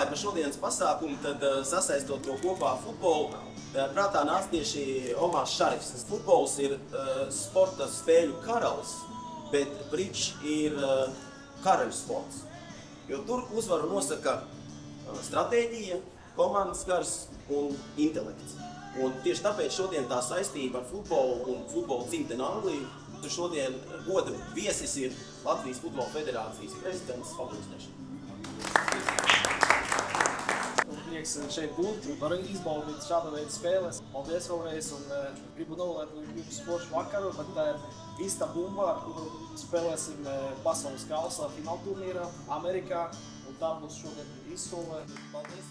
domāju par šodienas pasākumu, tad sasaistot to kopā ar futbolu, prātā nāca tieši Omārs Šarifs. Futbols ir sporta spēļu karalis, bet bridžs ir karaļu sports. Jo tur uzvaru nosaka stratēģija, komandas gars un intelekts. Un tieši tāpēc šodien tā saistība ar futbolu un futbolu dzimteni Angliju. Šodien goda viesis ir Latvijas Futbola Federācijas prezidents Fabris. Prieks šeit būt, var izbaudīt šāda veida spēles. Paldies vēlreiz un gribu novēlēt jums foršu vakaru, bet tā ir īsta bumba, ar kuru spēlēsim pasaules kausa fināla turnīrā Amerikā. Un tā būs šodien izsole. Paldies!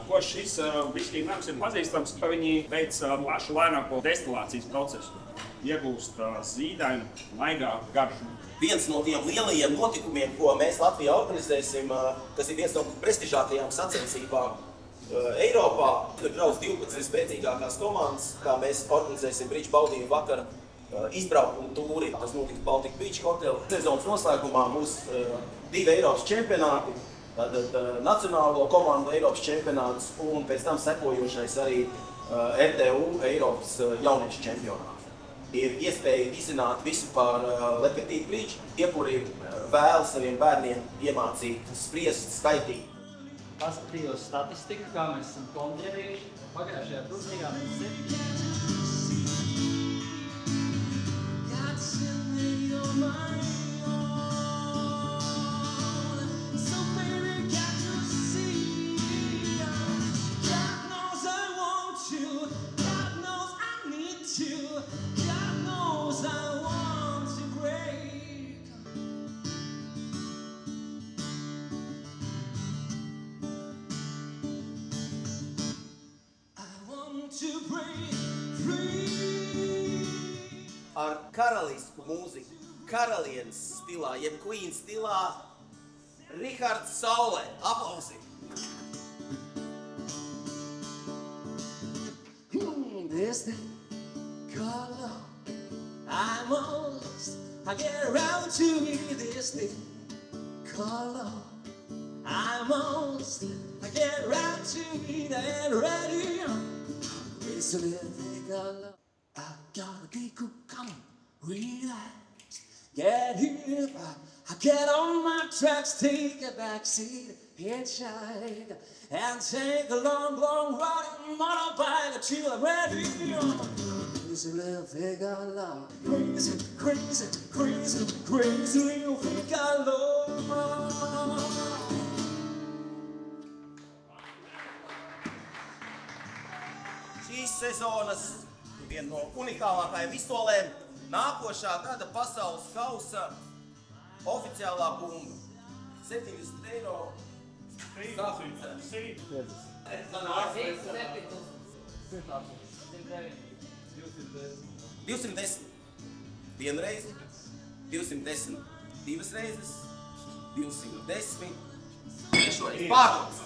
Ko šis bišķīnams ir pazīstams, ka viņi veic plašu lēnāko destilācijas procesu. Iegūst zīdainu, maigāku garšu. Viens no tiem lielajiem notikumiem, ko mēs Latvijā organizēsim, kas ir viens no prestižākajām sacensībām Eiropā, tur brauc 12 spēcīgākās komandas, kā mēs organizēsim bridžu baudījumu vakara izbraukumu tūri. Tas notiks Baltic Beach Hotel. Sezonas noslēgumā būs 2 Eiropas čempionāti. Tātad nacionālo komandu Eiropas čempionāts un pēc tam sekojošais arī RTU Eiropas jauniešu čempionāts. Ir iespēja izzināt visu par Lepetīti bridžu, tie, kuri vēlas saviem bērniem iemācīt spriest, skaitīt. Paskatījos statistiku, kā mēs esam konģerējuši. Pagājušajā turnīrā mēs 7. Ar karalisku mūziku, karalienes stilā, jeb Queen stilā, Rihards Saulē. Aplausi! This thing called love, I get around to it. This thing called love, I get around to it and ready. It's a little thing called love. I gotta be cool, come on, relax, get here, I get on my tracks, take a back seat, hitchhike, and take a long, long ride in motorbike until I'm ready. It's a little thing I love, crazy, crazy, crazy, crazy little thing I love. Šīs sezonas viena no unikālākajām izsolēm nākošā gada pasaules kausa oficiālā bumba. 70 eiro. 210 vienu reizi, 210 divas reizes, 210 trešo reizi pārdots.